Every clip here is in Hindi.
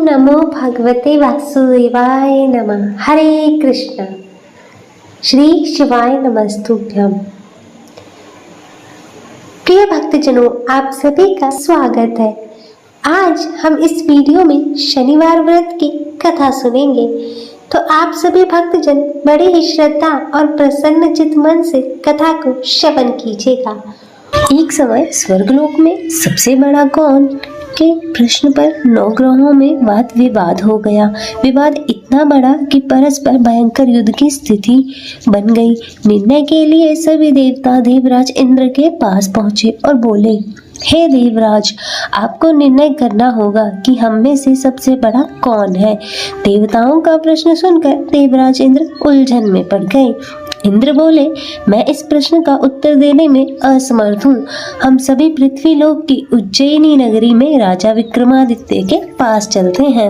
नमो भगवते वासुदेवाय नमः। हरे कृष्ण। श्री शिवाय नमस्तुभ्यम। प्रिय भक्तजनों, आप सभी का स्वागत है। आज हम इस वीडियो में शनिवार व्रत की कथा सुनेंगे, तो आप सभी भक्तजन बड़े ही श्रद्धा और प्रसन्नचित मन से कथा को श्रवण कीजिएगा। एक समय स्वर्गलोक में सबसे बड़ा कौन के प्रश्न पर 9 ग्रहों में वाद विवाद हो गया। विवाद इतना बड़ा कि परस्पर भयंकर युद्ध की स्थिति बन गई। निर्णय के लिए सभी देवता देवराज इंद्र के पास पहुंचे और बोले, हे देवराज, आपको निर्णय करना होगा कि हम में से सबसे बड़ा कौन है। देवताओं का प्रश्न सुनकर देवराज इंद्र उलझन में पड़ गए। इंद्र बोले, मैं इस प्रश्न का उत्तर देने में असमर्थ हूँ। हम सभी पृथ्वी लोक की उज्जैनी नगरी में राजा विक्रमादित्य के पास चलते हैं।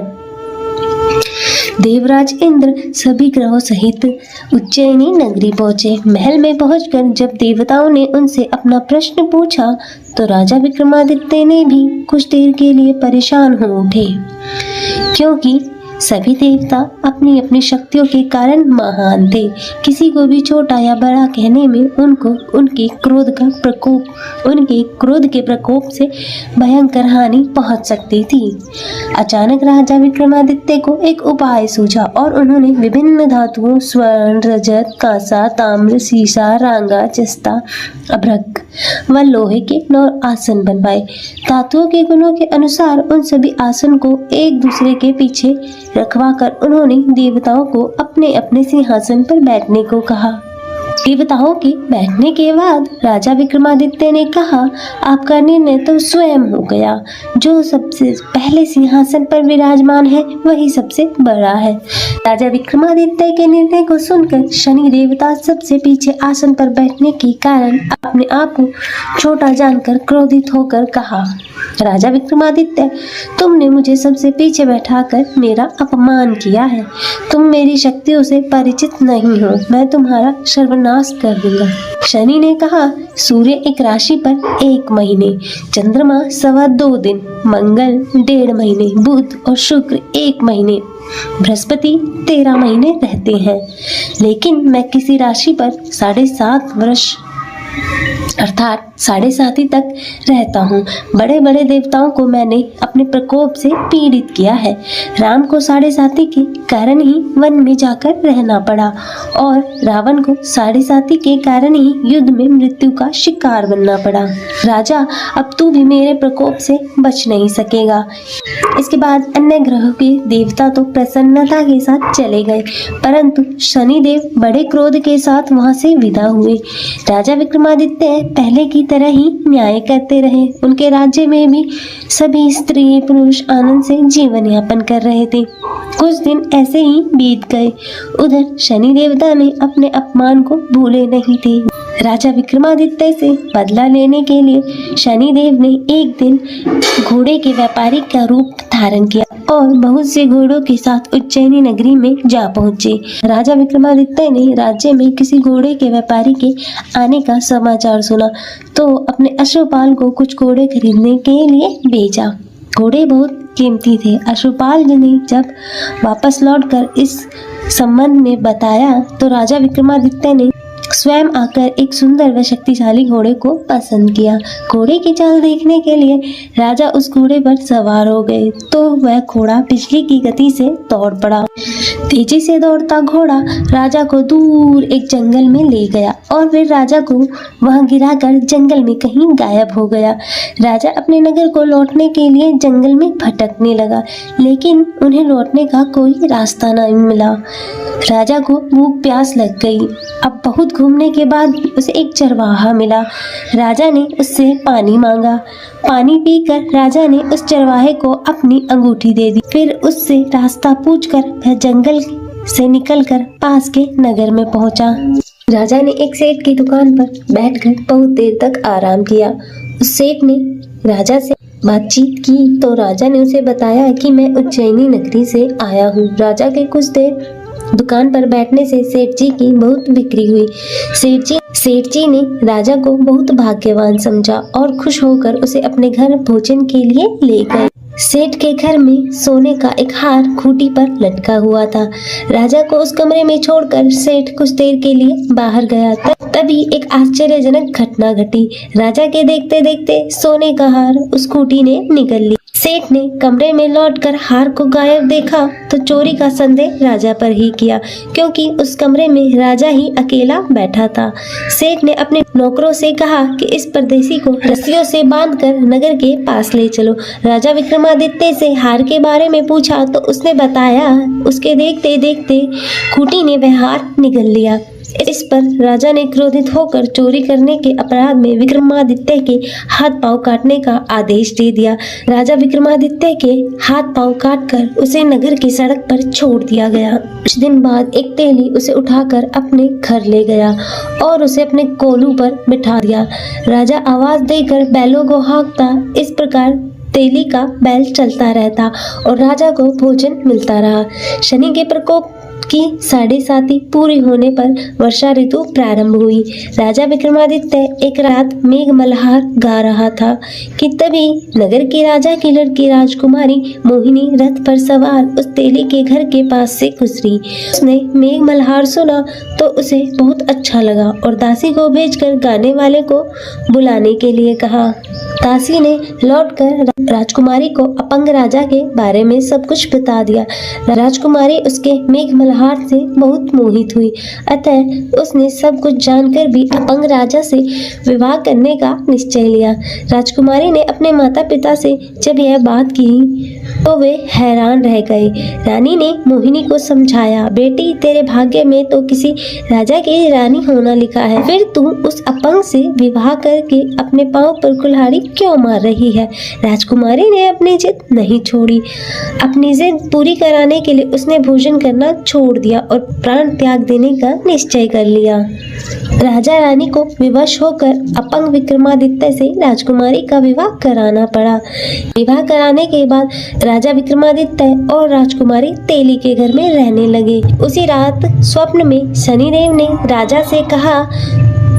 देवराज इंद्र सभी ग्रहों सहित उज्जैनी नगरी पहुंचे। महल में पहुंचकर जब देवताओं ने उनसे अपना प्रश्न पूछा तो राजा विक्रमादित्य ने भी कुछ देर के लिए परेशान हो उठे, क्योंकि सभी देवता अपनी अपनी शक्तियों के कारण महान थे। किसी को भी छोटा या बड़ा कहने में उनको उनके क्रोध के प्रकोप से भयंकर हानि पहुंच सकती थी। अचानक राजा विक्रमादित्य को एक उपाय सूझा और उन्होंने विभिन्न धातुओं स्वर्ण, रजत, कांसा, ताम्र, सीसा, रांगा, जस्ता, अभ्रक व लोहे के 9 आसन बनवाए। धातुओं के गुणों के अनुसार उन सभी आसन को एक दूसरे के पीछे रखवाकर उन्होंने देवताओं को अपने अपने सिंहासन पर बैठने को कहा। देवताओं के बैठने के बाद राजा विक्रमादित्य ने कहा, आपका निर्णय तो स्वयं हो गया। जो सबसे पहले सिंहासन पर विराजमान है वही सबसे बड़ा है। राजा विक्रमादित्य के निर्णय को सुनकर शनि देवता सबसे पीछे आसन पर बैठने के कारण अपने आप को छोटा जानकर क्रोधित होकर कहा, राजा विक्रमादित्य, तुमने मुझे सबसे पीछे बैठाकर मेरा अपमान किया है। तुम मेरी शक्तियों से परिचित नहीं हो। मैं तुम्हारा सर्वनाश कर दूंगा। शनि ने कहा, सूर्य एक राशि पर 1 महीने, चंद्रमा 2.25 दिन, मंगल 1.5 महीने, बुध और शुक्र 1 महीने, बृहस्पति 13 महीने रहते हैं। लेकिन मैं किसी राशि पर 7.5 वर्ष अर्थात 7.5 तक रहता हूँ। बड़े बड़े देवताओं को मैंने अपने प्रकोप से पीड़ित किया है। राम को 7.5 के कारण ही वन में जाकर रहना पड़ा और रावण को 7.5 के कारण ही युद्ध में मृत्यु का शिकार बनना पड़ा। राजा, अब तू भी मेरे प्रकोप से बच नहीं सकेगा। इसके बाद अन्य ग्रहों के देवता तो प्रसन्नता के साथ चले गए, परंतु शनिदेव बड़े क्रोध के साथ वहां से विदा हुए। राजा विक्रमादित्य पहले की तरह ही न्याय करते रहे। उनके राज्य में भी सभी स्त्री पुरुष आनंद से जीवन यापन कर रहे थे। कुछ दिन ऐसे ही बीत गए। उधर शनि देवता ने अपने अपमान को भूले नहीं थे। राजा विक्रमादित्य से बदला लेने के लिए शनिदेव ने एक दिन घोड़े के व्यापारी का रूप धारण किया और बहुत से घोड़ों के साथ उज्जैनी नगरी में जा पहुंचे। राजा विक्रमादित्य ने राज्य में किसी घोड़े के व्यापारी के आने का समाचार सुना तो अपने अश्वपाल को कुछ घोड़े खरीदने के लिए भेजा। घोड़े बहुत कीमती थे। अश्वपाल ने जब वापस लौटकर इस संबंध में बताया तो राजा विक्रमादित्य ने स्वयं आकर एक सुंदर व शक्तिशाली घोड़े को पसंद किया। घोड़े की चाल देखने के लिए राजा उस घोड़े पर सवार हो गए तो वह घोड़ा बिजली की गति से दौड़ पड़ा। तेजी से दौड़ता घोड़ा राजा को दूर एक जंगल में ले गया और फिर राजा को वहां गिराकर जंगल में कहीं गायब हो गया। राजा अपने नगर को लौटने के लिए जंगल में भटकने लगा, लेकिन उन्हें लौटने का कोई रास्ता नहीं मिला। राजा को भूख प्यास लग गई। अब बहुत घूमने के बाद उसे एक चरवाहा मिला। राजा ने उससे पानी मांगा। पानी पीकर राजा ने उस चरवाहे को अपनी अंगूठी दे दी। फिर उससे रास्ता पूछकर वह जंगल से निकलकर पास के नगर में पहुंचा। राजा ने एक सेठ की दुकान पर बैठकर बहुत देर तक आराम किया। उस सेठ ने राजा से बातचीत की तो राजा ने उसे बताया कि मैं उज्जैनी नगरी से आया हूँ। राजा के कुछ देर दुकान पर बैठने से सेठ जी की बहुत बिक्री हुई। सेठ जी ने राजा को बहुत भाग्यवान समझा और खुश होकर उसे अपने घर भोजन के लिए ले गए। सेठ के घर में सोने का एक हार खूंटी पर लटका हुआ था। राजा को उस कमरे में छोड़कर सेठ कुछ देर के लिए बाहर गया। तभी एक आश्चर्यजनक घटना घटी। राजा के देखते देखते सोने का हार उस खूंटी ने निगल लिया। सेठ ने कमरे में लौटकर हार को गायब देखा तो चोरी का संदेह राजा पर ही किया, क्योंकि उस कमरे में राजा ही अकेला बैठा था। सेठ ने अपने नौकरों से कहा कि इस परदेसी को रस्सियों से बांधकर नगर के पास ले चलो। राजा विक्रमादित्य से हार के बारे में पूछा तो उसने बताया उसके देखते देखते खूंटी ने वह हार निगल लिया। इस पर राजा ने क्रोधित होकर चोरी करने के अपराध में विक्रमादित्य के हाथ पांव काटने का आदेश दे दिया। राजा विक्रमादित्य के हाथ पांव काटकर उसे नगर की सड़क पर छोड़ दिया गया। कुछ दिन बाद एक तेली उसे उठाकर अपने घर ले गया और उसे अपने कोलू पर बिठा दिया। राजा आवाज देकर बैलों को हाँकता। इस प्रकार तेली का बैल चलता रहता और राजा को भोजन मिलता रहा। शनि के प्रकोप की 7.5 पूरी होने पर वर्षा ऋतु प्रारंभ हुई। राजा विक्रमादित्य एक रात मेघ मल्हार गा रहा था कि तभी नगर के राजा की लड़की राजकुमारी मोहिनी रथ पर सवार उस तेली के घर के पास से गुजरी। उसने मेघ मल्हार सुना तो उसे बहुत अच्छा लगा और दासी को भेजकर गाने वाले को बुलाने के लिए कहा। दासी ने लौटकर राजकुमारी को अपंग राजा के बारे में सब कुछ बता दिया। राजकुमारी उसके मेघ मल्हार से बहुत मोहित हुई, अतः उसने सब कुछ जानकर भी अपंग राजा से विवाह करने का निश्चय लिया। राजकुमारी ने अपने माता पिता से जब यह बात की तो वे हैरान रह गए। रानी ने मोहिनी को समझाया, बेटी तेरे भाग्य में तो किसी राजा की रानी होना लिखा है, फिर तू उस अपंग से विवाह करके अपने पांव पर कुल्हाड़ी क्यों मार रही है। राजकुमारी ने अपनी जिद नहीं छोड़ी। अपनी जिद पूरी कराने के लिए उसने भोजन करना छोड़ दिया और प्राण त्याग देने का निश्चय कर लिया। राजा रानी को विवश होकर अपंग विक्रमादित्य से राजकुमारी का विवाह कराना पड़ा। विवाह कराने के बाद राजा विक्रमादित्य और राजकुमारी तेली के घर में रहने लगे। उसी रात स्वप्न में शनिदेव ने राजा से कहा,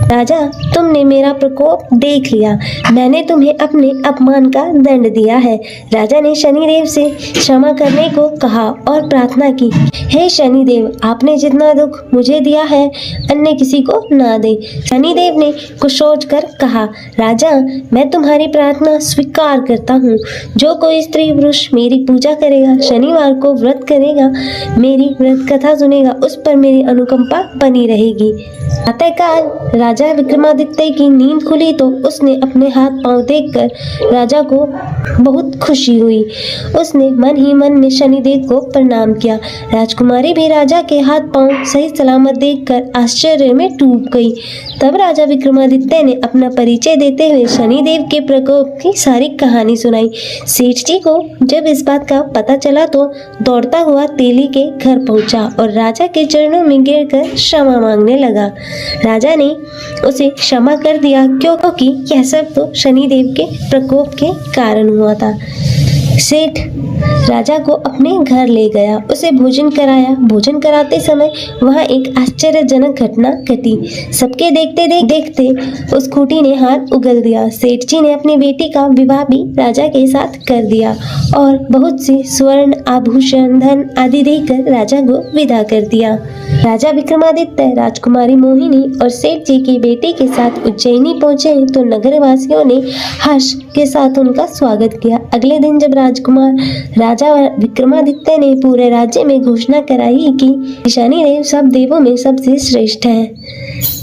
राजा तुमने मेरा प्रकोप देख लिया, मैंने तुम्हें अपने अपमान का दंड दिया है। राजा ने शनिदेव से क्षमा करने को कहा और प्रार्थना की, हे शनिदेव आपने जितना दुख मुझे दिया है अन्य किसी को ना दे। शनिदेव ने कुछ सोचकर कहा, राजा मैं तुम्हारी प्रार्थना स्वीकार करता हूँ। जो कोई स्त्री पुरुष मेरी पूजा करेगा, शनिवार को व्रत करेगा, मेरी व्रत कथा सुनेगा, उस पर मेरी अनुकंपा बनी रहेगी। प्रातःकाल राजा विक्रमादित्य की नींद खुली तो उसने अपने हाथ पांव देखकर राजा को बहुत खुशी हुई। उसने मन ही मन में शनिदेव को प्रणाम किया। राजकुमारी भी राजा के हाथ पांव सही सलामत देखकर आश्चर्य में डूब गई। तब राजा विक्रमादित्य ने अपना परिचय देते हुए शनिदेव के प्रकोप की सारी कहानी सुनाई। सेठ जी को जब इस बात का पता चला तो दौड़ता हुआ तेली के घर पहुंचा और राजा के चरणों में गिरकर क्षमा मांगने लगा। राजा ने उसे क्षमा कर दिया क्योंकि यह सब तो शनिदेव के प्रकोप के कारण हुआ था। सेठ राजा को अपने घर ले गया, उसे भोजन कराया। भोजन कराते समय वहाँ एक आश्चर्यजनक घटना घटी। सबके देखते देखते उस खूंटी ने हाथ उगल दिया। सेठ जी ने अपनी बेटी का विवाह भी राजा के साथ कर दिया और बहुत से स्वर्ण आभूषण धन आदि देकर राजा को विदा कर दिया। राजा विक्रमादित्य राजकुमारी मोहिनी और सेठ जी की बेटी के साथ उज्जैनी पहुंचे तो नगरवासियों ने हर्ष के साथ उनका स्वागत किया। अगले दिन जब राजकुमार राजा विक्रमादित्य ने पूरे राज्य में घोषणा कराई कि शनिदेव सब देवों में सबसे श्रेष्ठ है,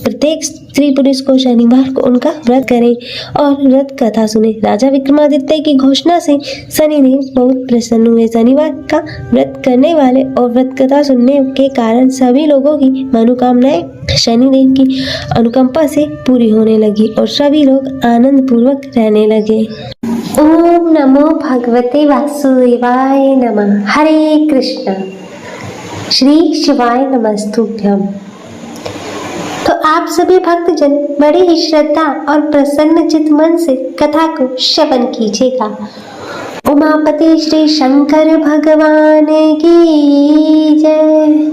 प्रत्येक स्त्री पुरुष को शनिवार को उनका व्रत करें और व्रत कथा सुने। राजा विक्रमादित्य की घोषणा से शनिदेव बहुत प्रसन्न हुए। शनिवार का व्रत करने वाले और व्रत कथा सुनने के कारण सभी लोगों की मनोकामनाएं शनिदेव की अनुकंपा से पूरी होने लगी और सभी लोग आनंद पूर्वक रहने लगे। ओम नमो भगवते वासुदेवाय नमः। हरे कृष्ण। श्री शिवाय नमस्तुभ्यम। तो आप सभी भक्तजन बड़ी ही श्रद्धा और प्रसन्न चित मन से कथा को श्रवण कीजिएगा। उमापति श्री शंकर भगवान की जय,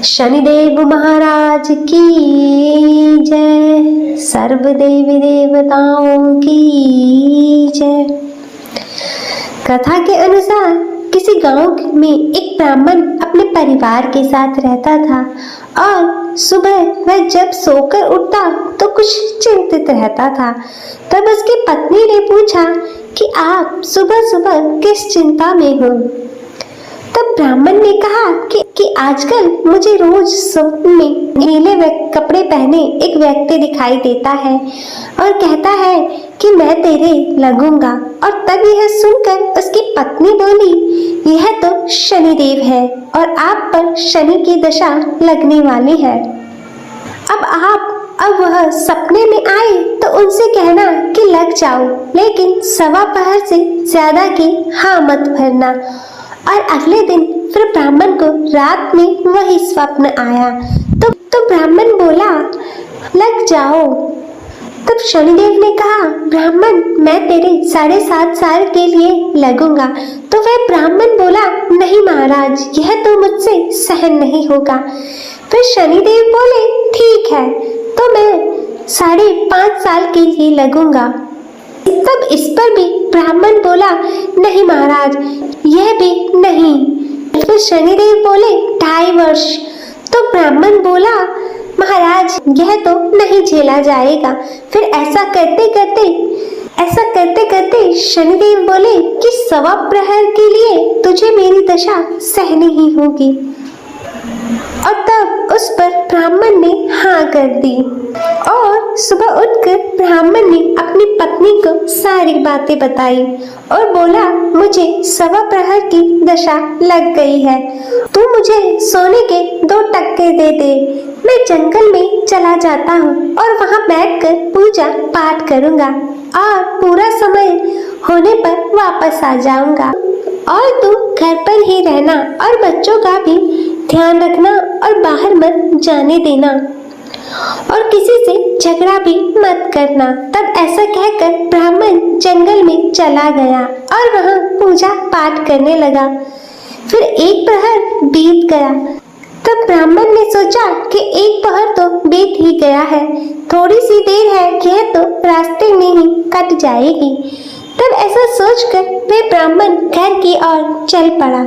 शनिदेव महाराज की जय, सर्व देवी देवताओं की जय। कथा के अनुसार किसी गांव में एक ब्राह्मण अपने परिवार के साथ रहता था और सुबह वह जब सोकर उठता तो कुछ चिंतित रहता था। तब उसकी पत्नी ने पूछा कि आप सुबह सुबह किस चिंता में हो। तब ब्राह्मण ने कहा कि आजकल मुझे रोज स्वप्न में नीले कपड़े पहने एक व्यक्ति दिखाई देता है और कहता है कि मैं तेरे लगूंगा। और तब यह सुनकर उसकी पत्नी बोली, यह तो शनिदेव है और आप पर शनि की दशा लगने वाली है। अब वह सपने में आए तो उनसे कहना कि लग जाओ, लेकिन सवा पहर से ज्यादा की हाँ मत भरना। और अगले दिन फिर ब्राह्मण को रात में वही स्वप्न आया तो ब्राह्मण बोला, लग जाओ। तब शनिदेव ने कहा, ब्राह्मण मैं तेरे 7.5 साल के लिए लगूंगा। तो वह ब्राह्मण बोला, नहीं महाराज, यह तो मुझसे सहन नहीं होगा। फिर शनिदेव बोले, ठीक है, तो मैं 5.5 साल के लिए लगूंगा। तब इस पर भी ब्राह्मण बोला, नहीं महाराज, यह भी नहीं। फिर शनिदेव बोले, 2.5 वर्ष। तो ब्राह्मण बोला, महाराज यह तो नहीं झेला जाएगा। फिर ऐसा करते करते शनिदेव बोले कि सवा प्रहर के लिए तुझे मेरी दशा सहनी ही होगी। और तब उस पर ब्राह्मण ने हाँ कर दी। और सुबह उठकर ब्राह्मण ने अपनी पत्नी को सारी बातें बताई और बोला, मुझे सवा प्रहर की दशा लग गई है, तू मुझे सोने के 2 टक्के दे दे। मैं जंगल में चला जाता हूँ और वहाँ बैठकर पूजा पाठ करूँगा और पूरा समय होने पर वापस आ जाऊँगा। और तू घर पर ही रहना और बच्चों का भी ध्यान रखना और बाहर मत जाने देना और किसी से झगड़ा भी मत करना। तब ऐसा कहकर ब्राह्मण जंगल में चला गया और वहाँ पूजा पाठ करने लगा। फिर 1 प्रहर बीत गया। तब ब्राह्मण ने सोचा कि 1 प्रहर तो बीत ही गया है, थोड़ी सी देर है, यह तो रास्ते में ही कट जाएगी। तब ऐसा सोचकर वे ब्राह्मण घर की ओर चल पड़ा,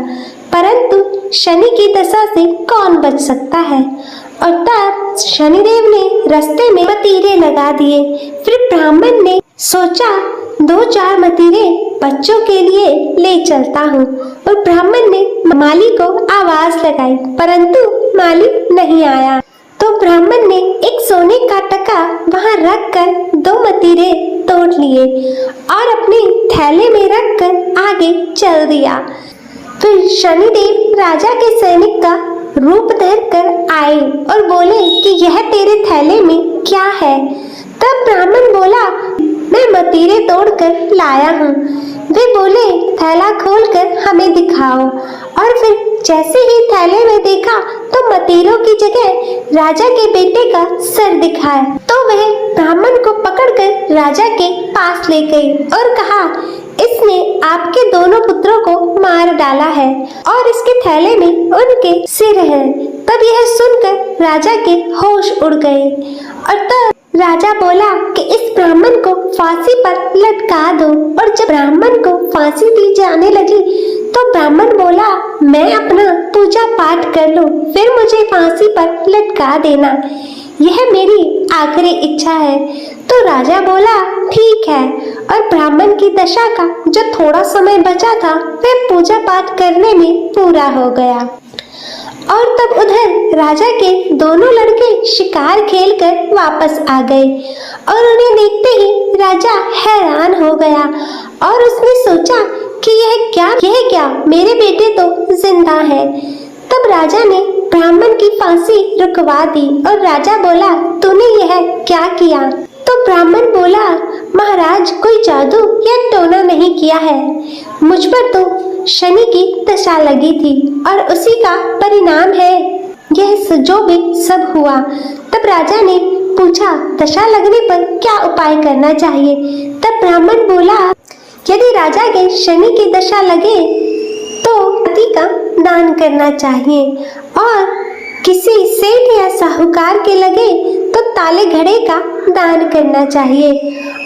परंतु शनि की दशा से कौन बच सकता है। और तब शनिदेव ने रास्ते में मतीरे लगा दिए। फिर ब्राह्मण ने सोचा 2-4 मतीरे बच्चों के लिए ले चलता हूँ। और ब्राह्मण ने माली को आवाज लगाई, परंतु माली नहीं आया। तो ब्राह्मण ने एक सोने का टका वहाँ रखकर 2 मतीरे तोड़ लिए और अपने थैले में रखकर आगे चल दिया। फिर शनिदेव राजा के सैनिक का रूप धरकर आए और बोले कि यह तेरे थैले में क्या है। तब ब्राह्मण बोला, मैं मतीरे तोड़कर लाया हूँ। वे बोले, थैला खोलकर हमें दिखाओ। और फिर जैसे ही थैले में देखा तो मतीरों की जगह राजा के बेटे का सर दिखाया। तो वह ब्राह्मण को पकड़कर राजा के पास ले गई और कहा, इसने आपके दोनों पुत्रों को मार डाला है और इसके थैले में उनके सिर है। तब यह सुनकर राजा के होश उड़ गए। और तब राजा बोला कि इस ब्राह्मण को फांसी पर लटका दो। और जब ब्राह्मण को फांसी दी जाने लगी तो ब्राह्मण बोला, मैं अपना पूजा पाठ कर लूं, फिर मुझे फांसी पर लटका देना, यह मेरी आखिरी इच्छा है। तो राजा बोला, ठीक है। और ब्राह्मण की दशा का जो थोड़ा समय बचा था वह पूजा पाठ करने में पूरा हो गया। और तब उधर राजा के दोनों लड़के शिकार खेलकर वापस आ गए और उन्हें देखते ही राजा हैरान हो गया और उसने सोचा कि यह क्या मेरे बेटे तो जिंदा है। तब राजा ने ब्राह्मण की फांसी रुकवा दी और राजा बोला, तूने यह क्या किया। तो ब्राह्मण बोला, महाराज कोई जादू या टोना नहीं किया है, मुझ पर तो शनि की दशा लगी थी और उसी का परिणाम है यह जो भी सब हुआ। तब राजा ने पूछा, दशा लगने पर क्या उपाय करना चाहिए। तब ब्राह्मण बोला, यदि राजा के शनि की दशा लगे तो पति का दान करना चाहिए और किसी सेठ या साहूकार के लगे तो ताले घड़े का दान करना चाहिए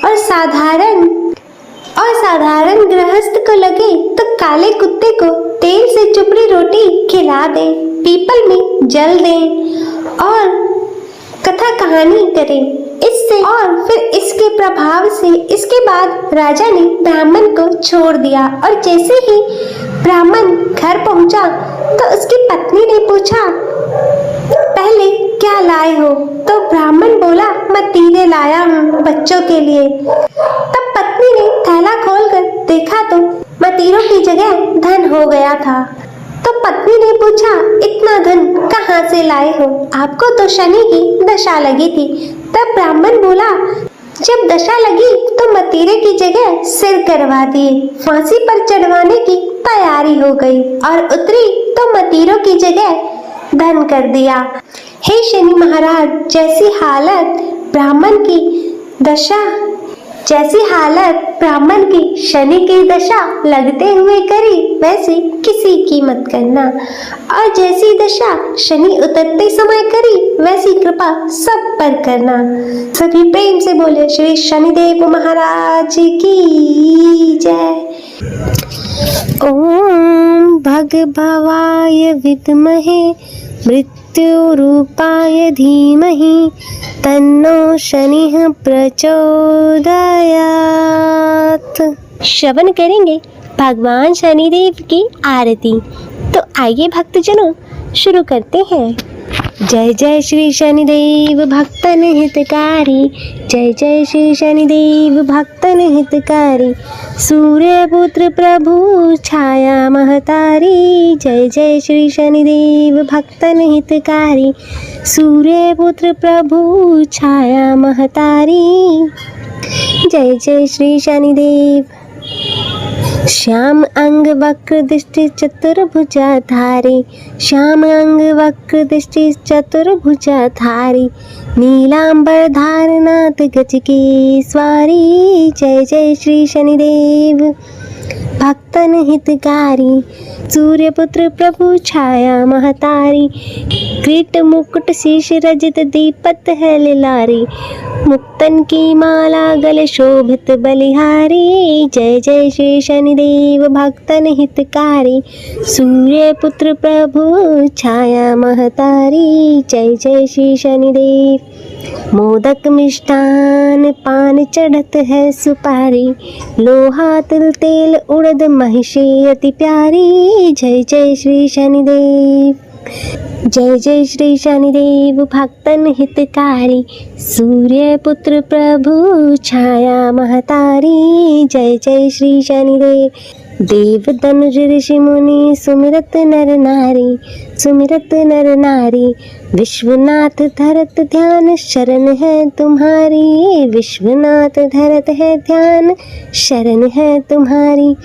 और साधारण और साधारण गृहस्थ को लगे तो काले कुत्ते को तेल से चुपड़ी रोटी खिला दे, पीपल में जल दे और कथा कहानी करे। इससे और फिर इसके प्रभाव से इसके बाद राजा ने ब्राह्मण को छोड़ दिया और जैसे ही ब्राह्मण घर पहुंचा तो उसकी पत्नी ने पूछा, पहले क्या लाए हो? तो ब्राह्मण बोला, मतीरे लाया हूँ बच्चों के लिए। तब पत्नी ने थैला खोलकर देखा तो मतीरों की जगह धन हो गया था। तो पत्नी ने पूछा, इतना धन कहाँ से लाए हो? आपको तो शनि की दशा लगी थी। तब ब्राह्मण बोला, जब दशा लगी तो मतीरे की जगह सिर करवा दिए, फांसी पर चढ़वाने की तैयारी हो गई और उतरी तो मतीरों की जगह धन कर दिया। हे शनि महाराज, जैसी हालत ब्राह्मण की शनि की दशा लगते हुए करी, वैसे किसी की मत करना, और जैसी दशा शनि उतरते समय करी, वैसी कृपा सब पर करना। सभी प्रेम से बोले श्री शनिदेव महाराज की जय। ओम भगभवाय विद्महे मृत्युरूपाय धीमहि तन्नो शनिः प्रचोदयात्। श्रवण करेंगे भगवान शनिदेव की आरती। तो आइए भक्तजनों शुरू करते हैं। जय जय श्री शनिदेव भक्तन हितकारी, जय जय श्री शनिदेव भक्तन हितकारी, सूर्यपुत्र प्रभु छाया महतारी, जय जय श्री शनिदेव भक्तन हितकारी, सूर्यपुत्र प्रभु छाया महतारी, जय जय श्री शनिदेव। श्याम अंग वक्र दृष्टि चतुर्भुजाधारी, श्याम अंग वक्र दृष्टि चतुर्भुजाधारी, नीलांबर धारनाथ गज की स्वारी, जय जय श्री शनिदेव भक्तन हितकारी, सूर्यपुत्र प्रभु छाया महतारी, किरीट मुकुट शीश रजित दीपत है लिलारी, मुक्तन की माला गले शोभित बलिहारी, जय जय श्री शनिदेव भक्तन हितकारी, सूर्यपुत्र प्रभु छाया महतारी, जय जय श्री शनिदेव। मोदक मिष्ठान पान चढ़त है सुपारी, लोहा तिल तेल उड़द महिषी अति प्यारी, जय जय श्री शनिदेव। जय जय श्री शनिदेव भक्तन हितकारी, सूर्यपुत्र प्रभु छाया महतारी, जय जय श्री शनिदेव। देव धनुष ऋषि मुनि सुमिरत नर नारी, सुमिरत नर नारी, विश्वनाथ धरत ध्यान शरण है तुम्हारी, विश्वनाथ धरत है ध्यान शरण है तुम्हारी,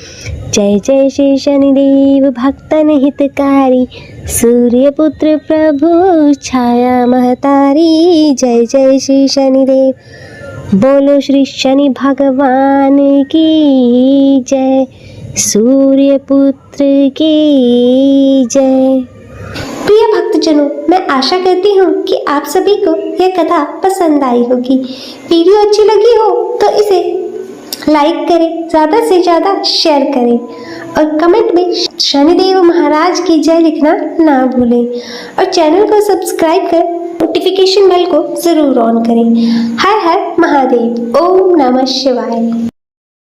जय जय श्री शनिदेव भक्तन हितकारी, सूर्यपुत्र प्रभु छाया महतारी, जय जय श्री शनिदेव। बोलो श्री शनि भगवान की जय, सूर्यपुत्र की जय। प्रिय भक्तजनों, मैं आशा करती हूँ कि आप सभी को यह कथा पसंद आई होगी। वीडियो अच्छी लगी हो तो इसे लाइक करें, ज़्यादा से ज़्यादा शेयर करें और कमेंट में शनिदेव महाराज की जय लिखना ना भूलें और चैनल को सब्सक्राइब कर नोटिफिकेशन बेल को ज़रूर ऑन करें। हर हर महादेव। ओम नमः शिवाय।